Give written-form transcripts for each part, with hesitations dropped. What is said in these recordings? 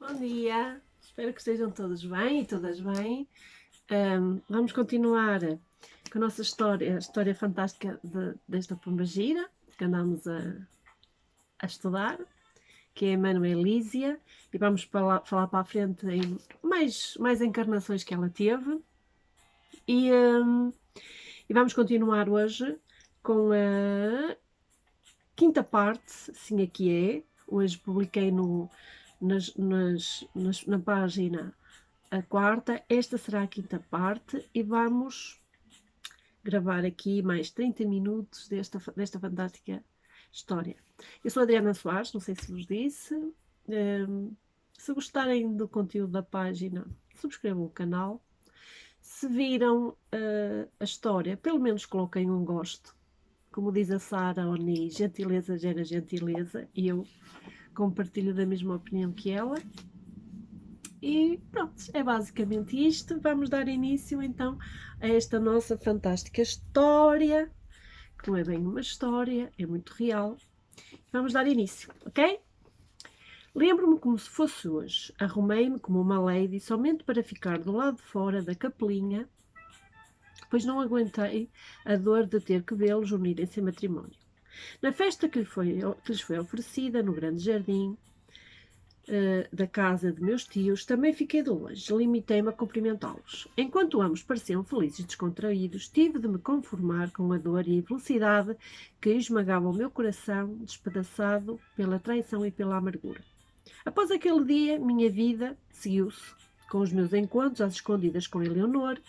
Bom dia, espero que estejam todos bem e todas bem. Vamos continuar com a nossa história, a história fantástica desta pombagira que andamos a estudar, que é a Manuel Lísia, e vamos falar para a frente em mais encarnações que ela teve. E vamos continuar hoje com a quinta parte, sim aqui é. Hoje publiquei na página a quarta, esta será a quinta parte e vamos gravar aqui mais 30 minutos desta fantástica história. Eu sou a Adriana Soares, não sei se vos disse. Se gostarem do conteúdo da página, subscrevam o canal. Se viram a história, pelo menos coloquem um gosto. Como diz a Sara Oni, gentileza gera gentileza, e eu compartilho da mesma opinião que ela. E pronto, é basicamente isto. Vamos dar início então a esta nossa fantástica história, que não é bem uma história, é muito real. Vamos dar início, ok? Lembro-me como se fosse hoje. Arrumei-me como uma lady somente para ficar do lado de fora da capelinha, pois não aguentei a dor de ter que vê-los unirem-se em matrimónio. Na festa que lhes foi oferecida no grande jardim da casa de meus tios, também fiquei de longe, limitei-me a cumprimentá-los. Enquanto ambos pareciam felizes e descontraídos, tive de me conformar com a dor e a infelicidade que esmagava o meu coração, despedaçado pela traição e pela amargura. Após aquele dia, minha vida seguiu-se, com os meus encontros às escondidas com Eleonor.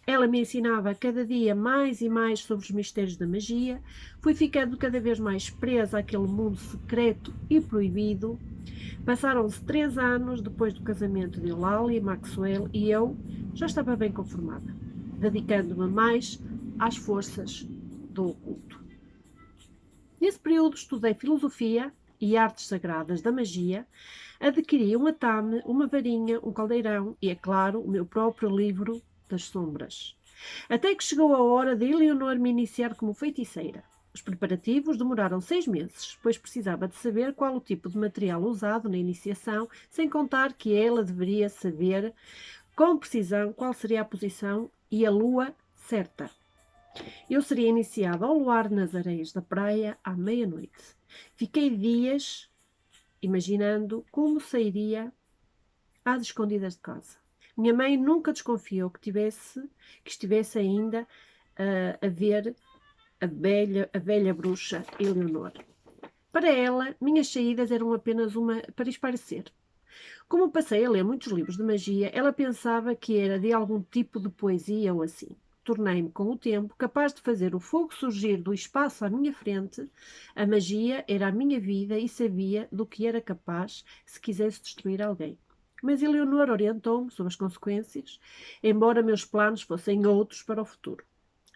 Ela me ensinava cada dia mais e mais sobre os mistérios da magia. Fui ficando cada vez mais presa àquele mundo secreto e proibido. Passaram-se 3 anos depois do casamento de Eulalia e Maxwell e eu já estava bem conformada, dedicando-me mais às forças do oculto. Nesse período estudei filosofia e artes sagradas da magia, adquiri um atame, uma varinha, um caldeirão e, é claro, o meu próprio livro das sombras. Até que chegou a hora de Eleonor me iniciar como feiticeira. Os preparativos demoraram 6 meses, pois precisava de saber qual o tipo de material usado na iniciação, sem contar que ela deveria saber com precisão qual seria a posição e a lua certa. Eu seria iniciada ao luar nas areias da praia à meia-noite. Fiquei dias imaginando como sairia às escondidas de casa. Minha mãe nunca desconfiou que estivesse ainda a ver a velha bruxa Eleonor. Para ela, minhas saídas eram apenas para espairecer. Como passei a ler muitos livros de magia, ela pensava que era de algum tipo de poesia ou assim. Tornei-me, com o tempo, capaz de fazer o fogo surgir do espaço à minha frente. A magia era a minha vida e sabia do que era capaz se quisesse destruir alguém. Mas Eleonor orientou-me sobre as consequências, embora meus planos fossem outros para o futuro.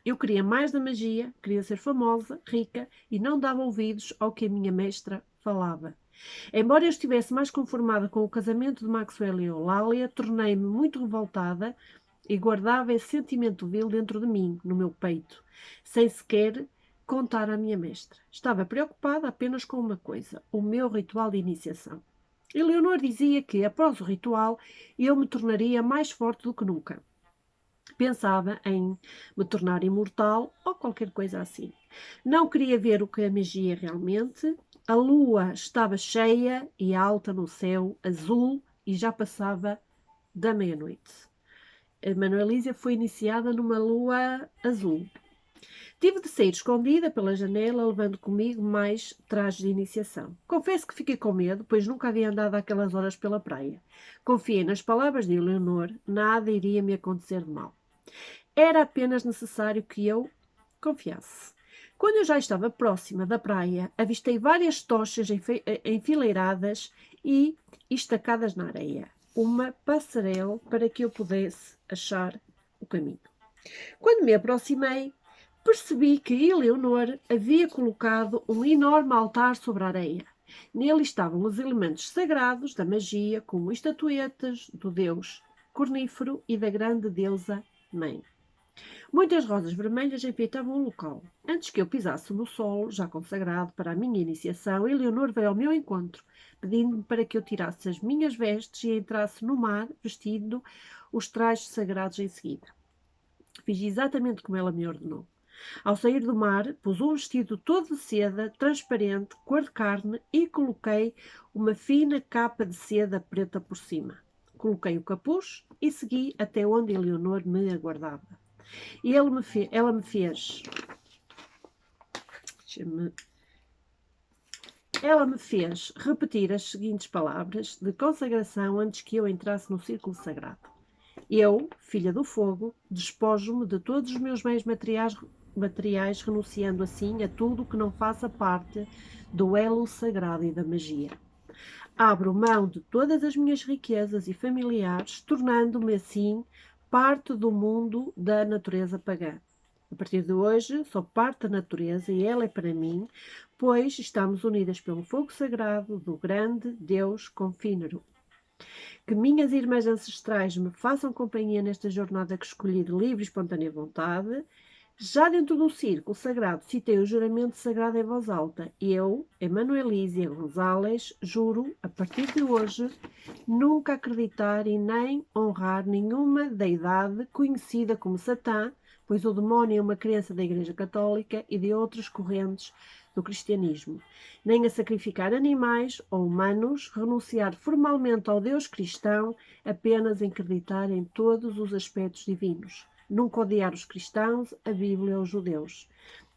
Eu queria mais da magia, queria ser famosa, rica e não dava ouvidos ao que a minha mestra falava. Embora eu estivesse mais conformada com o casamento de Maxwell e Eulalia, tornei-me muito revoltada e guardava esse sentimento vil dentro de mim, no meu peito, sem sequer contar à minha mestra. Estava preocupada apenas com uma coisa, o meu ritual de iniciação. Eleonor dizia que, após o ritual, eu me tornaria mais forte do que nunca. Pensava em me tornar imortal ou qualquer coisa assim. Não queria ver o que a magia realmente. A lua estava cheia e alta no céu azul e já passava da meia-noite. A Manuelísia foi iniciada numa lua azul. Tive de sair escondida pela janela, levando comigo mais trajes de iniciação. Confesso que fiquei com medo, pois nunca havia andado àquelas horas pela praia. Confiei nas palavras de Eleonor, nada iria me acontecer de mal. Era apenas necessário que eu confiasse. Quando eu já estava próxima da praia, avistei várias tochas enfileiradas e estacadas na areia. Uma passarela para que eu pudesse achar o caminho. Quando me aproximei, percebi que Eleonor havia colocado um enorme altar sobre a areia. Nele estavam os elementos sagrados da magia, como estatuetas do deus cornífero e da grande deusa mãe. Muitas rosas vermelhas enfeitavam o local. Antes que eu pisasse no solo, já consagrado para a minha iniciação, Eleonor veio ao meu encontro, pedindo-me para que eu tirasse as minhas vestes e entrasse no mar, vestindo os trajes sagrados em seguida. Fiz exatamente como ela me ordenou. Ao sair do mar, pus um vestido todo de seda, transparente, cor de carne, e coloquei uma fina capa de seda preta por cima. Coloquei o capuz e segui até onde Eleonor me aguardava. E ela me fez. Ela me fez repetir as seguintes palavras de consagração antes que eu entrasse no círculo sagrado. Eu, filha do fogo, despojo-me de todos os meus bens materiais, renunciando assim a tudo que não faça parte do elo sagrado e da magia. Abro mão de todas as minhas riquezas e familiares, tornando-me assim parte do mundo da natureza pagã. A partir de hoje, sou parte da natureza e ela é para mim, pois estamos unidas pelo fogo sagrado do grande Deus Confínero. Que minhas irmãs ancestrais me façam companhia nesta jornada que escolhi de livre e espontânea vontade. Já dentro do círculo sagrado, citei o juramento sagrado em voz alta. Eu, Emanuelísia Gonzalez, juro, a partir de hoje, nunca acreditar e nem honrar nenhuma deidade conhecida como Satã, pois o demónio é uma crença da Igreja Católica e de outras correntes do cristianismo, nem a sacrificar animais ou humanos, renunciar formalmente ao Deus cristão, apenas acreditar em todos os aspectos divinos, nunca odiar os cristãos, a Bíblia ou os judeus.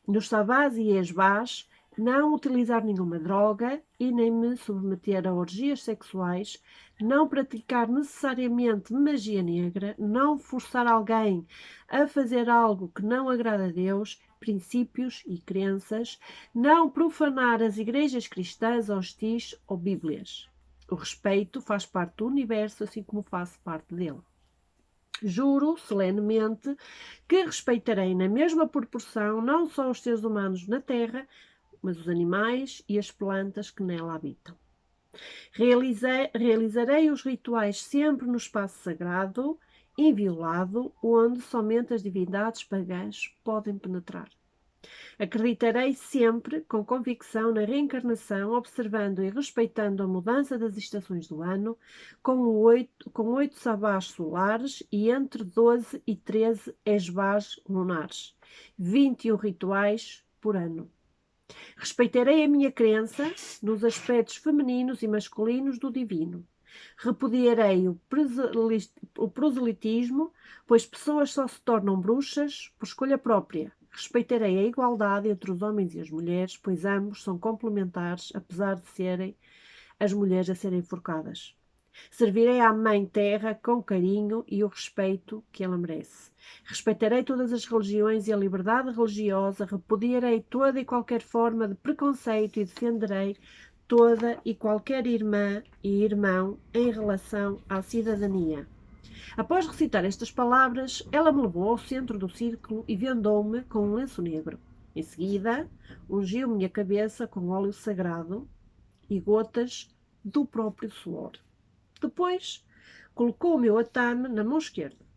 Nos sabás e esbás, não utilizar nenhuma droga e nem me submeter a orgias sexuais, não praticar necessariamente magia negra, não forçar alguém a fazer algo que não agrada a Deus, princípios e crenças, não profanar as igrejas cristãs hostis ou bíblias. O respeito faz parte do universo, assim como faço parte dele. Juro solenemente que respeitarei na mesma proporção não só os seres humanos na Terra, mas os animais e as plantas que nela habitam. Realizarei os rituais sempre no espaço sagrado, inviolado, onde somente as divindades pagãs podem penetrar. Acreditarei sempre, com convicção, na reencarnação, observando e respeitando a mudança das estações do ano, com 8 sabás solares e entre 12 e 13 esbás lunares. 21 rituais por ano. Respeitarei a minha crença nos aspectos femininos e masculinos do divino. Repudiarei o proselitismo, pois pessoas só se tornam bruxas por escolha própria. Respeitarei a igualdade entre os homens e as mulheres, pois ambos são complementares, apesar de serem as mulheres a serem enforcadas. Servirei à Mãe Terra com carinho e o respeito que ela merece. Respeitarei todas as religiões e a liberdade religiosa, repudiarei toda e qualquer forma de preconceito e defenderei toda e qualquer irmã e irmão em relação à cidadania. Após recitar estas palavras, ela me levou ao centro do círculo e vendou-me com um lenço negro. Em seguida, ungiu minha cabeça com óleo sagrado e gotas do próprio suor. Depois, colocou o meu atame na mão esquerda.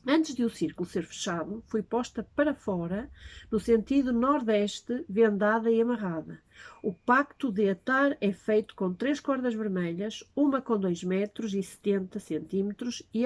Antes de o círculo ser fechado, fui posta para fora, no sentido nordeste, vendada e amarrada. O pacto de atar é feito com 3 cordas vermelhas, uma com 2 metros e 70 centímetros e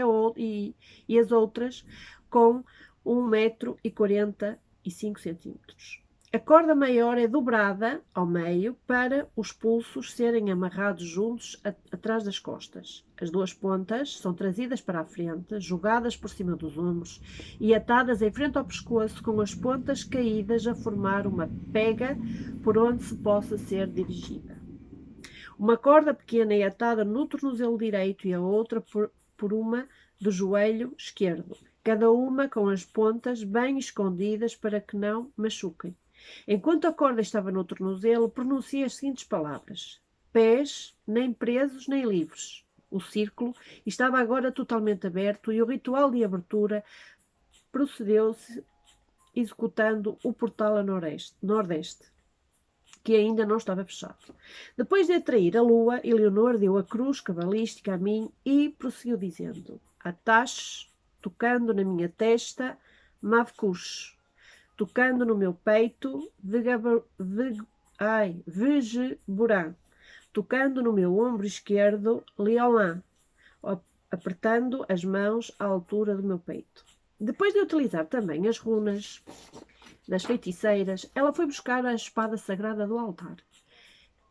as outras com 1 metro e 45 centímetros. A corda maior é dobrada ao meio para os pulsos serem amarrados juntos atrás das costas. As 2 pontas são trazidas para a frente, jogadas por cima dos ombros e atadas em frente ao pescoço, com as pontas caídas a formar uma pega por onde se possa ser dirigida. Uma corda pequena é atada no tornozelo direito e a outra por uma do joelho esquerdo, cada uma com as pontas bem escondidas para que não machuquem. Enquanto a corda estava no tornozelo, pronunciei as seguintes palavras: pés nem presos nem livres. O círculo estava agora totalmente aberto e o ritual de abertura procedeu-se executando o portal a nordeste, que ainda não estava fechado. Depois de atrair a lua, Eleonor deu a cruz cabalística a mim e prosseguiu dizendo: atache, tocando na minha testa, Mavkush, tocando no meu peito, Vegeburan, tocando no meu ombro esquerdo, Leolã, apertando as mãos à altura do meu peito. Depois de utilizar também as runas das feiticeiras, ela foi buscar a espada sagrada do altar.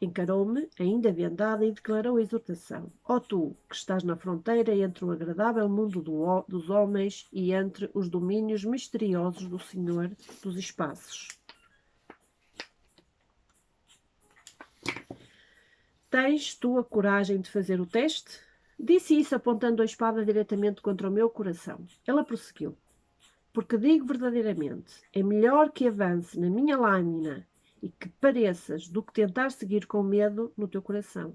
Encarou-me, ainda vendada, e declarou a exortação: Ó tu, que estás na fronteira entre o agradável mundo dos homens e entre os domínios misteriosos do Senhor dos espaços. Tens tu a coragem de fazer o teste? Disse isso apontando a espada diretamente contra o meu coração. Ela prosseguiu: Porque digo verdadeiramente, é melhor que avance na minha lâmina e que pareças do que tentar seguir com medo no teu coração.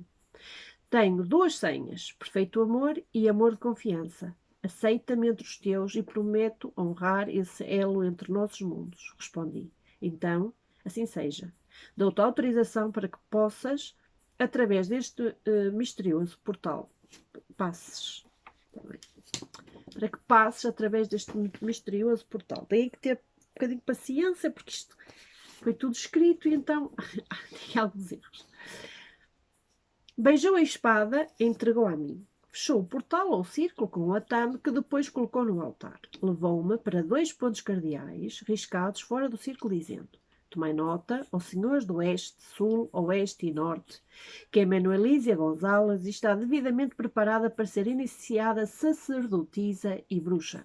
Tenho duas senhas, perfeito amor e amor de confiança. Aceita-me entre os teus e prometo honrar esse elo entre nossos mundos, respondi. Então, assim seja. Dou-te autorização para que possas, através deste misterioso portal, passes através deste misterioso portal. Tem que ter um bocadinho de paciência, porque isto foi tudo escrito e então tem alguns erros. Beijou a espada e entregou a mim. Fechou o portal ou círculo com o atame que depois colocou no altar. Levou-me para 2 pontos cardeais riscados fora do círculo, dizendo: Tomai nota, ó senhores do Oeste, Sul, Oeste e Norte, que a Manuelísia Gonzalez está devidamente preparada para ser iniciada sacerdotisa e bruxa.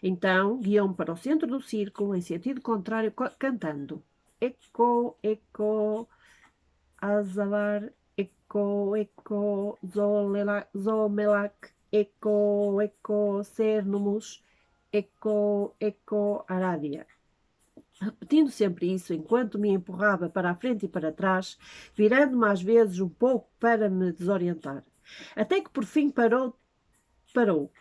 Então guiou-me para o centro do círculo, em sentido contrário, cantando: Eco, eco, azavar, eco, eco, zomelak, eco, eco, cernumus, eco, eco, aradia. Repetindo sempre isso, enquanto me empurrava para a frente e para trás, virando-me às vezes um pouco para me desorientar. Até que por fim parou,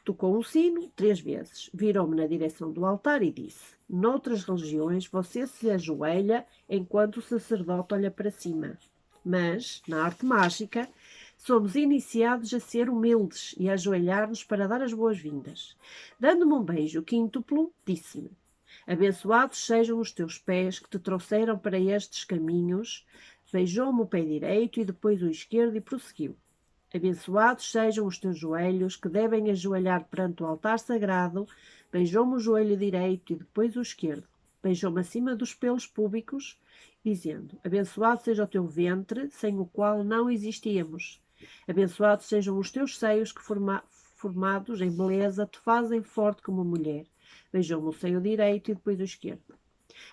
tocou um sino 3 vezes, virou-me na direção do altar e disse: Noutras religiões você se ajoelha enquanto o sacerdote olha para cima. Mas, na arte mágica, somos iniciados a ser humildes e a ajoelhar-nos para dar as boas-vindas. Dando-me um beijo quíntuplo, disse-me: Abençoados sejam os teus pés que te trouxeram para estes caminhos. Beijou-me o pé direito e depois o esquerdo e prosseguiu: Abençoados sejam os teus joelhos que devem ajoelhar perante o altar sagrado. Beijou-me o joelho direito e depois o esquerdo. Beijou-me acima dos pelos púbicos, dizendo: Abençoado seja o teu ventre, sem o qual não existíamos. Abençoados sejam os teus seios que, formados em beleza, te fazem forte como mulher. Beijou-me o seio direito e depois o esquerdo.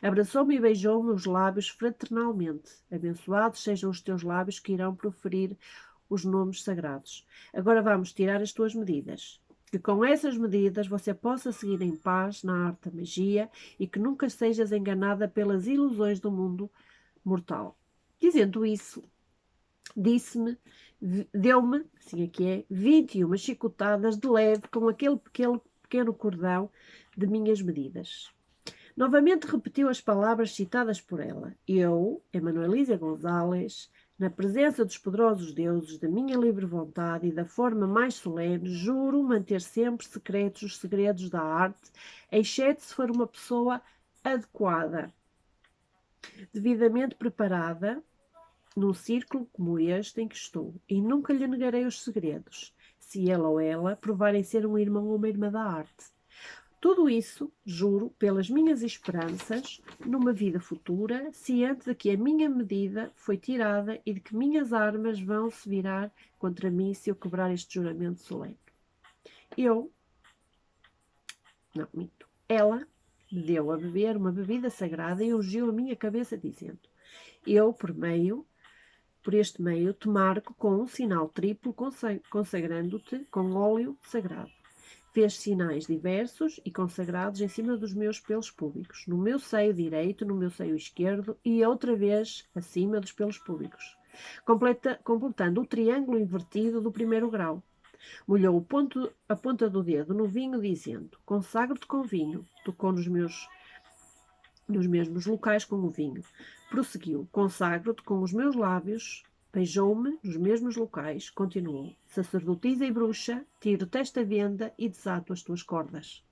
Abraçou-me e beijou-me os lábios fraternalmente. Abençoados sejam os teus lábios que irão proferir os nomes sagrados. Agora vamos tirar as tuas medidas. Que com essas medidas você possa seguir em paz na arte da magia e que nunca sejas enganada pelas ilusões do mundo mortal. Dizendo isso, disse-me, deu-me, assim aqui é, 21 chicotadas de leve com aquele pequeno cordão de minhas medidas. Novamente repetiu as palavras citadas por ela. Eu, Emanuelísia Gonzalez, na presença dos poderosos deuses, da minha livre vontade e da forma mais solene, juro manter sempre secretos os segredos da arte, exceto se for uma pessoa adequada, devidamente preparada, num círculo como este em que estou, e nunca lhe negarei os segredos, se ele ou ela provarem ser um irmão ou uma irmã da arte. Tudo isso, juro, pelas minhas esperanças, numa vida futura, ciente de que a minha medida foi tirada e de que minhas armas vão se virar contra mim se eu quebrar este juramento solene. Ela me deu a beber uma bebida sagrada e ungiu a minha cabeça, dizendo: Eu, por este meio, te marco com um sinal triplo, consagrando-te com óleo sagrado. Fez sinais diversos e consagrados em cima dos meus pelos púbicos, no meu seio direito, no meu seio esquerdo e outra vez acima dos pelos púbicos, completando o triângulo invertido do primeiro grau. Molhou a ponta do dedo no vinho, dizendo: Consagro-te com vinho. Tocou nos mesmos locais com o vinho. Prosseguiu: Consagro-te com os meus lábios. Beijou-me nos mesmos locais. Continuou: Sacerdotisa e bruxa, tiro-te esta venda e desato as tuas cordas.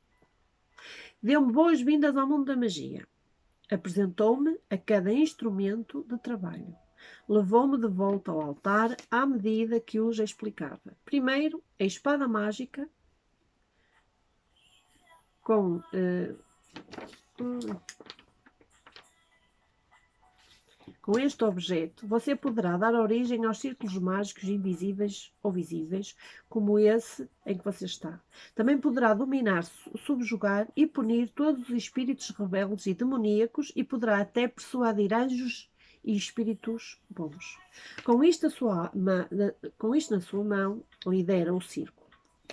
Deu-me boas-vindas ao mundo da magia. Apresentou-me a cada instrumento de trabalho. Levou-me de volta ao altar à medida que os explicava. Primeiro, a espada mágica com este objeto, você poderá dar origem aos círculos mágicos invisíveis ou visíveis, como esse em que você está. Também poderá dominar, subjugar e punir todos os espíritos rebeldes e demoníacos e poderá até persuadir anjos e espíritos bons. Com isto na sua mão, lidera o círculo.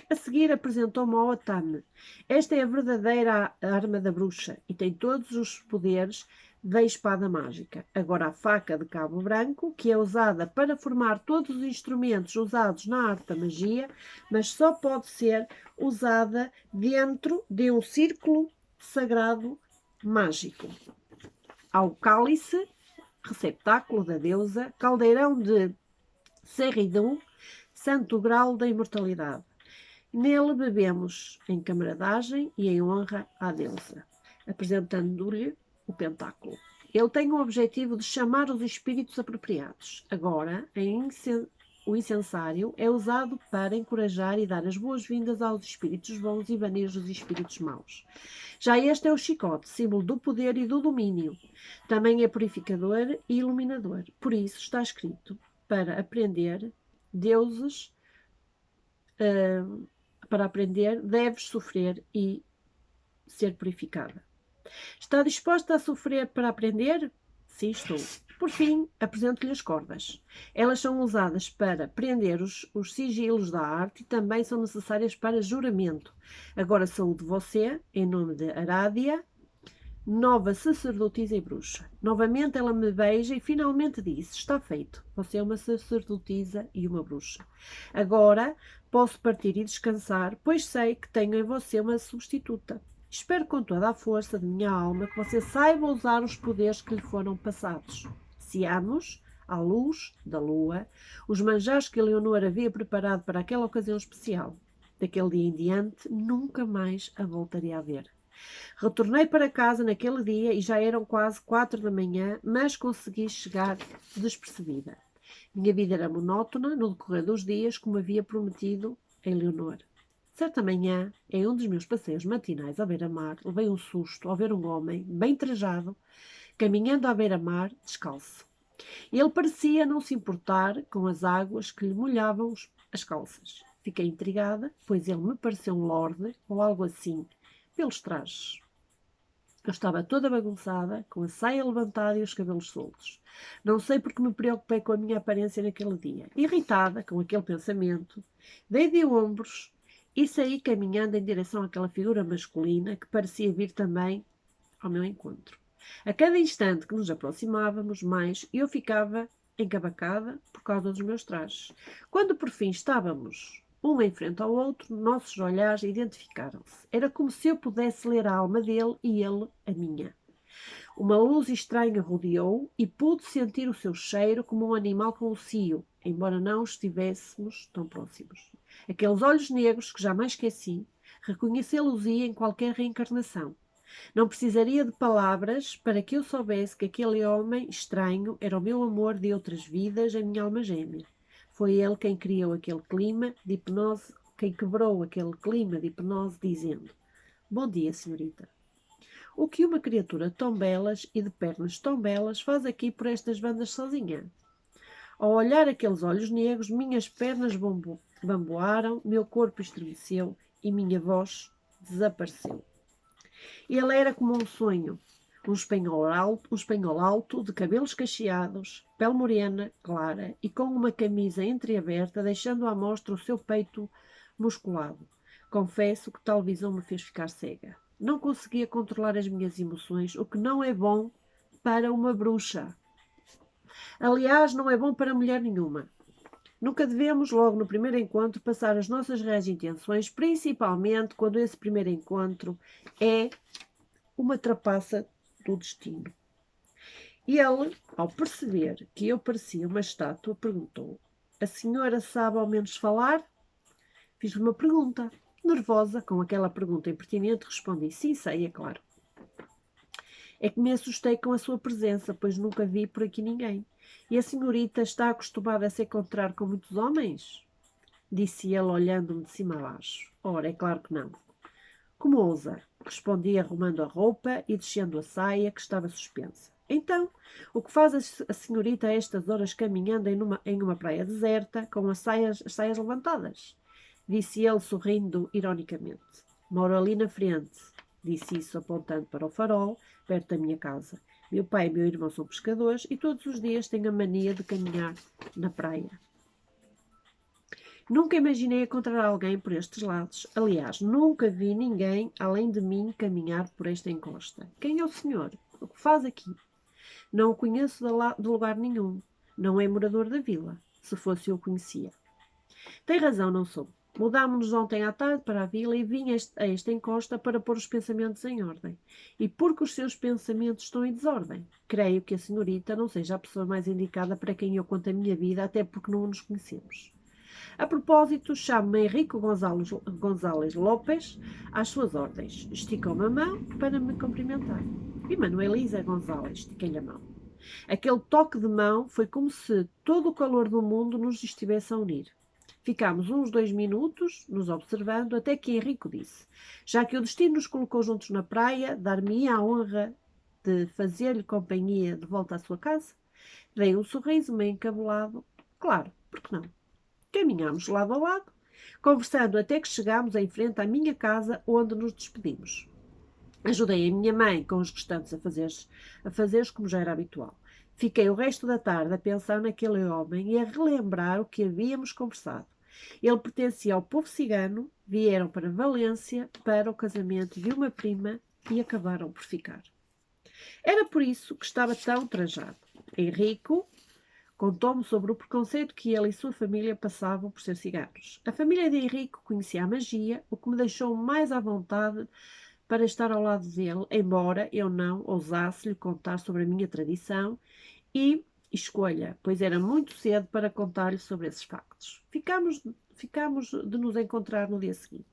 A seguir apresentou-me ao Otame. Esta é a verdadeira arma da bruxa e tem todos os poderes da espada mágica. Agora a faca de cabo branco, que é usada para formar todos os instrumentos usados na arte da magia, mas só pode ser usada dentro de um círculo sagrado mágico. Ao cálice, receptáculo da deusa, caldeirão de Serridum, santo grau da imortalidade. Nele bebemos em camaradagem e em honra à deusa, apresentando-lhe o pentáculo. Ele tem o objetivo de chamar os espíritos apropriados. Agora, o incensário é usado para encorajar e dar as boas-vindas aos espíritos bons e banir os espíritos maus. Já este é o chicote, símbolo do poder e do domínio. Também é purificador e iluminador. Por isso está escrito, para aprender, deuses... para aprender, deves sofrer e ser purificada. Está disposta a sofrer para aprender? Sim, estou. Por fim, apresento-lhe as cordas. Elas são usadas para prender os sigilos da arte e também são necessárias para juramento. Agora saúdo você, em nome de Arádia, nova sacerdotisa e bruxa. Novamente ela me beija e finalmente disse, está feito. Você é uma sacerdotisa e uma bruxa. Agora posso partir e descansar, pois sei que tenho em você uma substituta. Espero com toda a força de minha alma que você saiba usar os poderes que lhe foram passados. Seamos, à luz da lua, os manjares que Eleonor havia preparado para aquela ocasião especial. Daquele dia em diante, nunca mais a voltaria a ver. Retornei para casa naquele dia e já eram quase 4 da manhã, mas consegui chegar despercebida. Minha vida era monótona no decorrer dos dias, como havia prometido a Eleonor. Certa manhã, em um dos meus passeios matinais à beira-mar, levei um susto ao ver um homem, bem trajado, caminhando à beira-mar, descalço. Ele parecia não se importar com as águas que lhe molhavam as calças. Fiquei intrigada, pois ele me pareceu um lorde, ou algo assim, pelos trajes. Eu estava toda bagunçada, com a saia levantada e os cabelos soltos. Não sei porque me preocupei com a minha aparência naquele dia. Irritada com aquele pensamento, dei de ombros e saí caminhando em direção àquela figura masculina que parecia vir também ao meu encontro. A cada instante que nos aproximávamos mais, eu ficava encabacada por causa dos meus trajes. Quando por fim estávamos um em frente ao outro, nossos olhares identificaram-se. Era como se eu pudesse ler a alma dele e ele a minha. Uma luz estranha rodeou e pude sentir o seu cheiro como um animal com o cio, embora não estivéssemos tão próximos. Aqueles olhos negros que jamais esqueci, reconhecê-los-ia em qualquer reencarnação. Não precisaria de palavras para que eu soubesse que aquele homem estranho era o meu amor de outras vidas, a minha alma gêmea. Foi ele quem criou aquele clima de hipnose, quem quebrou aquele clima de hipnose, dizendo: Bom dia, senhorita. O que uma criatura tão belas e de pernas tão belas faz aqui por estas bandas sozinha? Ao olhar aqueles olhos negros, minhas pernas bamboaram, meu corpo estremeceu e minha voz desapareceu. Ele era como um sonho, um espanhol alto, de cabelos cacheados, pele morena, clara e com uma camisa entreaberta, deixando à mostra o seu peito musculado. Confesso que tal visão me fez ficar cega. Não conseguia controlar as minhas emoções, o que não é bom para uma bruxa. Aliás, não é bom para mulher nenhuma. Nunca devemos, logo no primeiro encontro, passar as nossas reais intenções, principalmente quando esse primeiro encontro é uma trapaça do destino. E ele, ao perceber que eu parecia uma estátua, perguntou: A senhora sabe ao menos falar? Fiz-lhe uma pergunta. Nervosa, com aquela pergunta impertinente, respondi: sim, sei, é claro. É que me assustei com a sua presença, pois nunca vi por aqui ninguém. E a senhorita está acostumada a se encontrar com muitos homens? Disse ele, olhando-me de cima a baixo. Ora, é claro que não. Como ousa? Respondi, arrumando a roupa e descendo a saia que estava suspensa. Então, o que faz a senhorita a estas horas caminhando em uma praia deserta, com as saias levantadas? Disse ele, sorrindo ironicamente. Moro ali na frente, disse isso apontando para o farol, perto da minha casa. Meu pai e meu irmão são pescadores e todos os dias têm a mania de caminhar na praia. Nunca imaginei encontrar alguém por estes lados. Aliás, nunca vi ninguém, além de mim, caminhar por esta encosta. Quem é o senhor? O que faz aqui? Não o conheço de lugar nenhum. Não é morador da vila. Se fosse, eu o conhecia. Tem razão, não sou. Mudámos-nos ontem à tarde para a vila e vim a esta encosta para pôr os pensamentos em ordem. E porque os seus pensamentos estão em desordem, creio que a senhorita não seja a pessoa mais indicada para quem eu conto a minha vida, até porque não nos conhecemos. A propósito, chamo-me Henrique González Lopes às suas ordens. Esticou-me a mão para me cumprimentar. E Manuelisa González, estiquei-lhe a mão. Aquele toque de mão foi como se todo o calor do mundo nos estivesse a unir. Ficámos uns 2 minutos nos observando, até que Henrico disse: já que o destino nos colocou juntos na praia, dar-me-ia a honra de fazer-lhe companhia de volta à sua casa? Dei um sorriso meio encabulado. Claro, por que não? Caminhámos lado a lado, conversando até que chegámos em frente à minha casa, onde nos despedimos. Ajudei a minha mãe com os restantes afazeres como já era habitual. Fiquei o resto da tarde a pensar naquele homem e a relembrar o que havíamos conversado. Ele pertencia ao povo cigano, vieram para Valência para o casamento de uma prima e acabaram por ficar. Era por isso que estava tão trajado. Henrico contou-me sobre o preconceito que ele e sua família passavam por ser ciganos. A família de Henrico conhecia a magia, o que me deixou mais à vontade para estar ao lado dele, embora eu não ousasse lhe contar sobre a minha tradição e escolha, pois era muito cedo para contar-lhe sobre esses factos. Ficámos de nos encontrar no dia seguinte.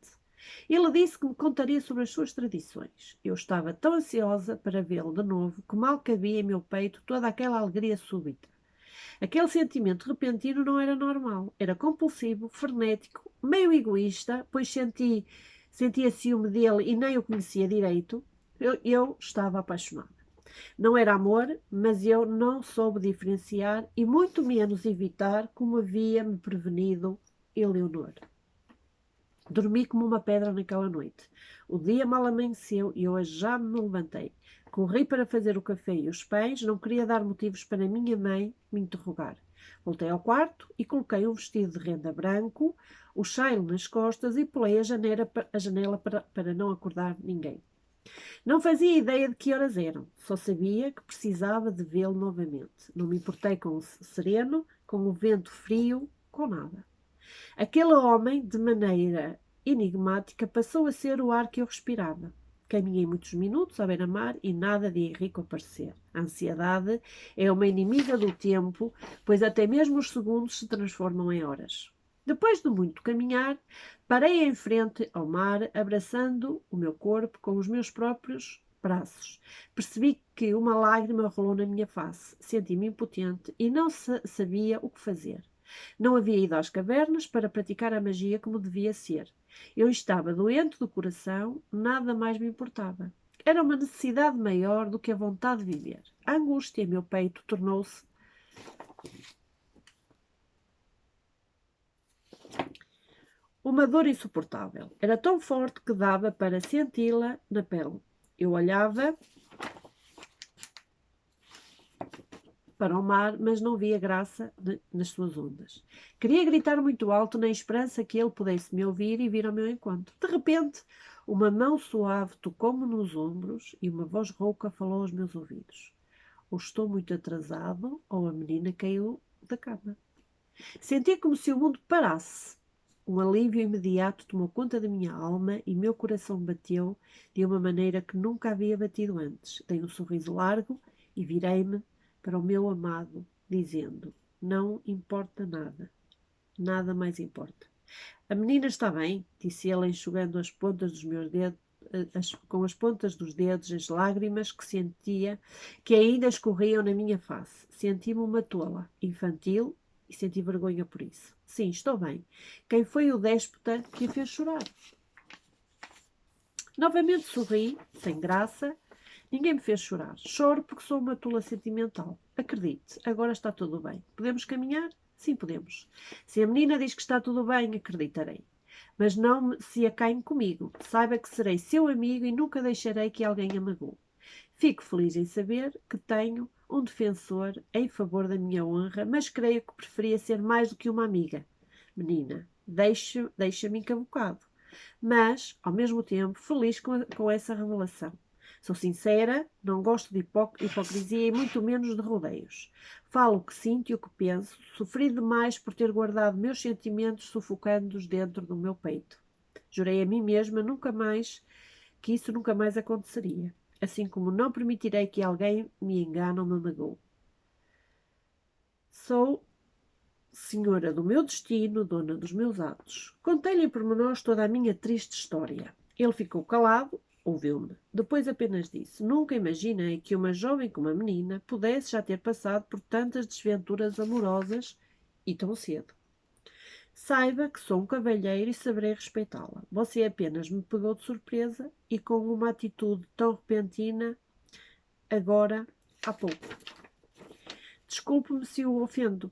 Ele disse que me contaria sobre as suas tradições. Eu estava tão ansiosa para vê-lo de novo que mal cabia em meu peito toda aquela alegria súbita. Aquele sentimento repentino não era normal, era compulsivo, frenético, meio egoísta, pois sentia ciúme dele e nem o conhecia direito. Eu estava apaixonada. Não era amor, mas eu não soube diferenciar e muito menos evitar como havia-me prevenido Eleonor. Dormi como uma pedra naquela noite. O dia mal amanheceu e eu já me levantei. Corri para fazer o café e os pães, não queria dar motivos para minha mãe me interrogar. Voltei ao quarto e coloquei um vestido de renda branco, o chale nas costas e pulei a janela para não acordar ninguém. Não fazia ideia de que horas eram, só sabia que precisava de vê-lo novamente. Não me importei com o sereno, com o vento frio, com nada. Aquele homem, de maneira enigmática, passou a ser o ar que eu respirava. Caminhei muitos minutos à beira-mar e nada de Henrico aparecer. A ansiedade é uma inimiga do tempo, pois até mesmo os segundos se transformam em horas. Depois de muito caminhar, parei em frente ao mar, abraçando o meu corpo com os meus próprios braços. Percebi que uma lágrima rolou na minha face. Senti-me impotente e não sabia o que fazer. Não havia ido às cavernas para praticar a magia como devia ser. Eu estava doente do coração, nada mais me importava. Era uma necessidade maior do que a vontade de viver. A angústia em meu peito tornou-se uma dor insuportável. Era tão forte que dava para senti-la na pele. Eu olhava para o mar, mas não via graça nas suas ondas. Queria gritar muito alto na esperança que ele pudesse me ouvir e vir ao meu encontro. De repente, uma mão suave tocou-me nos ombros e uma voz rouca falou aos meus ouvidos. Ou estou muito atrasado, ou a menina caiu da cama. Senti como se o mundo parasse. Um alívio imediato tomou conta da minha alma e meu coração bateu de uma maneira que nunca havia batido antes. Dei um sorriso largo e virei-me para o meu amado, dizendo: não importa nada, nada mais importa. A menina está bem, disse ele, enxugando as pontas dos meus dedos, com as pontas dos dedos as lágrimas que sentia, que ainda escorriam na minha face. Senti-me uma tola, infantil, e senti vergonha por isso. Sim, estou bem. Quem foi o déspota que a fez chorar? Novamente sorri, sem graça. Ninguém me fez chorar. Choro porque sou uma tola sentimental. Acredite, agora está tudo bem. Podemos caminhar? Sim, podemos. Se a menina diz que está tudo bem, acreditarei. Mas não se acanhe comigo. Saiba que serei seu amigo e nunca deixarei que alguém a magoe. Fico feliz em saber que tenho um defensor em favor da minha honra, mas creio que preferia ser mais do que uma amiga. Menina, deixa-me encabocado, mas, ao mesmo tempo, feliz com essa revelação. Sou sincera, não gosto de hipocrisia e muito menos de rodeios. Falo o que sinto e o que penso, sofri demais por ter guardado meus sentimentos sufocando-os dentro do meu peito. Jurei a mim mesma nunca mais que isso nunca mais aconteceria, assim como não permitirei que alguém me engane ou me magoe. Sou senhora do meu destino, dona dos meus atos. Contei-lhe em pormenores toda a minha triste história. Ele ficou calado, ouviu-me. Depois apenas disse: Nunca imaginei que uma jovem como a menina pudesse já ter passado por tantas desventuras amorosas e tão cedo. Saiba que sou um cavalheiro e saberei respeitá-la. Você apenas me pegou de surpresa e com uma atitude tão repentina, agora, há pouco. Desculpe-me se o ofendo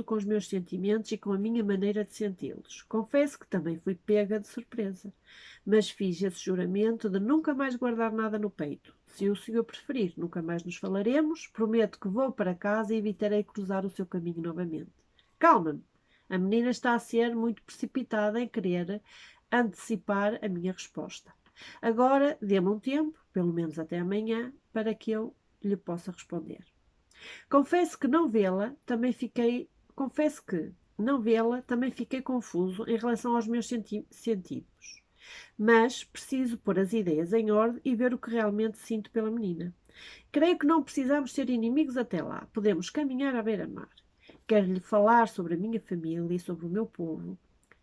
com os meus sentimentos e com a minha maneira de senti-los. Confesso que também fui pega de surpresa, mas fiz esse juramento de nunca mais guardar nada no peito. Se o senhor preferir, nunca mais nos falaremos. Prometo que vou para casa e evitarei cruzar o seu caminho novamente. Calma-me. A menina está a ser muito precipitada em querer antecipar a minha resposta. Agora, dê-me um tempo, pelo menos até amanhã, para que eu lhe possa responder. Confesso que não vê-la, também fiquei confuso em relação aos meus sentidos. Mas preciso pôr as ideias em ordem e ver o que realmente sinto pela menina. Creio que não precisamos ser inimigos até lá. Podemos caminhar à beira-mar. Quero-lhe falar sobre a minha família e sobre o meu povo,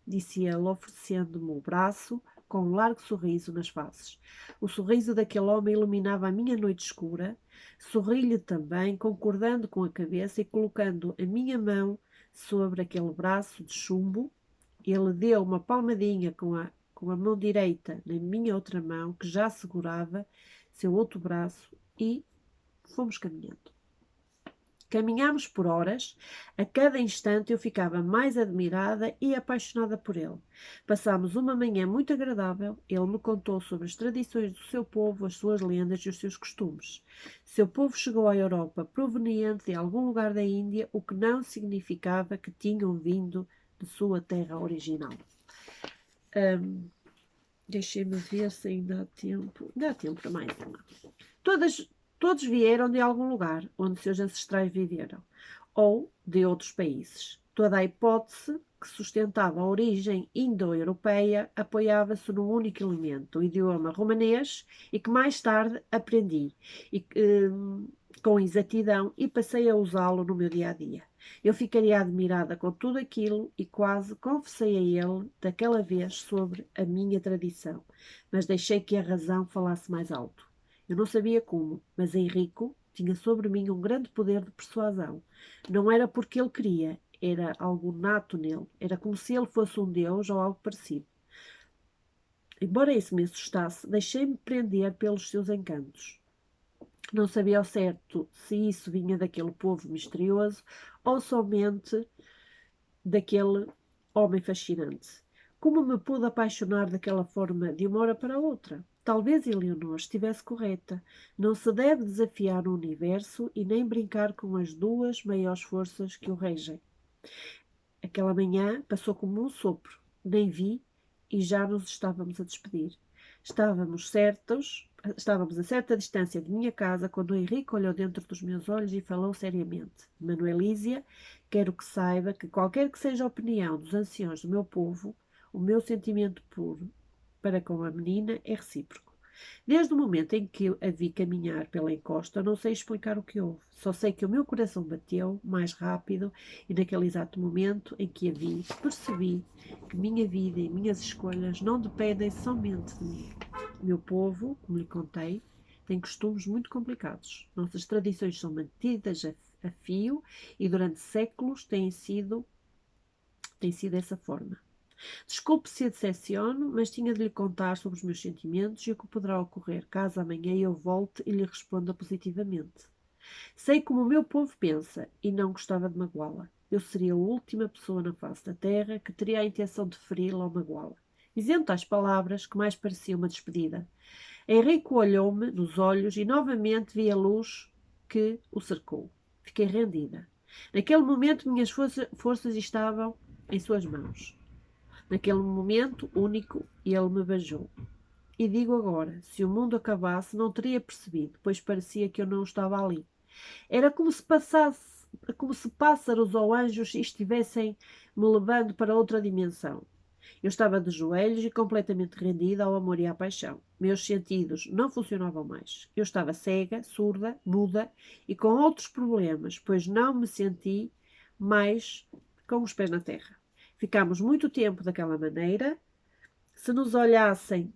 disse ele, oferecendo-me o braço com um largo sorriso nas faces. O sorriso daquele homem iluminava a minha noite escura. Sorri-lhe também, concordando com a cabeça e colocando a minha mão sobre aquele braço de chumbo. Ele deu uma palmadinha com a mão direita na minha outra mão, que já segurava seu outro braço, e fomos caminhando. Caminhámos por horas, a cada instante eu ficava mais admirada e apaixonada por ele. Passámos uma manhã muito agradável, ele me contou sobre as tradições do seu povo, as suas lendas e os seus costumes. Seu povo chegou à Europa proveniente de algum lugar da Índia, o que não significava que tinham vindo de sua terra original. Deixem-me ver se ainda há tempo. Dá tempo para mais uma. Todos vieram de algum lugar onde seus ancestrais viveram, ou de outros países. Toda a hipótese que sustentava a origem indo-europeia apoiava-se num único elemento, o idioma romanês, e que mais tarde aprendi com exatidão e passei a usá-lo no meu dia-a-dia. Eu ficaria admirada com tudo aquilo e quase confessei a ele daquela vez sobre a minha tradição, mas deixei que a razão falasse mais alto. Eu não sabia como, mas Henrico tinha sobre mim um grande poder de persuasão. Não era porque ele queria, era algo nato nele. Era como se ele fosse um deus ou algo parecido. Embora isso me assustasse, deixei-me prender pelos seus encantos. Não sabia ao certo se isso vinha daquele povo misterioso ou somente daquele homem fascinante. Como me pude apaixonar daquela forma de uma hora para a outra? Talvez Eleonor estivesse correta. Não se deve desafiar o universo e nem brincar com as duas maiores forças que o regem. Aquela manhã passou como um sopro. Nem vi e já nos estávamos a despedir. Estávamos a certa distância de minha casa quando o Henrique olhou dentro dos meus olhos e falou seriamente: Manuelísia, quero que saiba que qualquer que seja a opinião dos anciões do meu povo, o meu sentimento puro para com a menina é recíproco. Desde o momento em que a vi caminhar pela encosta, não sei explicar o que houve. Só sei que o meu coração bateu mais rápido e naquele exato momento em que a vi, percebi que minha vida e minhas escolhas não dependem somente de mim. O meu povo, como lhe contei, tem costumes muito complicados. Nossas tradições são mantidas a fio e durante séculos tem sido dessa forma. Desculpe se a decepciono, mas tinha de lhe contar sobre os meus sentimentos e o que poderá ocorrer caso amanhã eu volte e lhe responda positivamente. Sei como o meu povo pensa e não gostava de magoá-la. Eu seria a última pessoa na face da terra que teria a intenção de feri-la ou magoá-la. Dizendo tais palavras, que mais parecia uma despedida, Henrique olhou-me nos olhos e novamente vi a luz que o cercou. Fiquei rendida. Naquele momento, minhas forças estavam em suas mãos. Naquele momento único, ele me beijou. E digo agora, se o mundo acabasse, não teria percebido, pois parecia que eu não estava ali. Era como se pássaros ou anjos estivessem me levando para outra dimensão. Eu estava de joelhos e completamente rendida ao amor e à paixão. Meus sentidos não funcionavam mais. Eu estava cega, surda, muda e com outros problemas, pois não me senti mais com os pés na terra. Ficámos muito tempo daquela maneira. Se nos olhassem,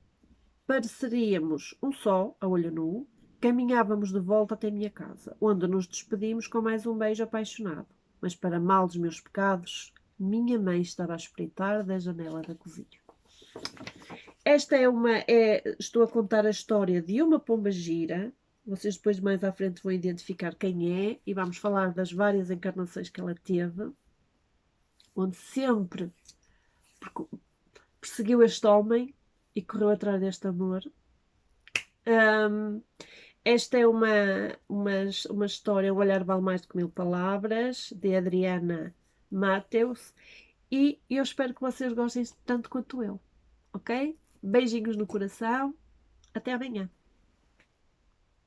pareceríamos um só, a olho nu. Caminhávamos de volta até a minha casa, onde nos despedimos com mais um beijo apaixonado. Mas, para mal dos meus pecados, minha mãe estava a espreitar da janela da cozinha. Esta estou a contar a história de uma pombagira. Vocês depois mais à frente vão identificar quem é e vamos falar das várias encarnações que ela teve, onde sempre perseguiu este homem e correu atrás deste amor. Esta é uma história, O Olhar Vale Mais do que Mil Palavras, de Adriana Mateus, e eu espero que vocês gostem tanto quanto eu, ok? Beijinhos no coração, até amanhã.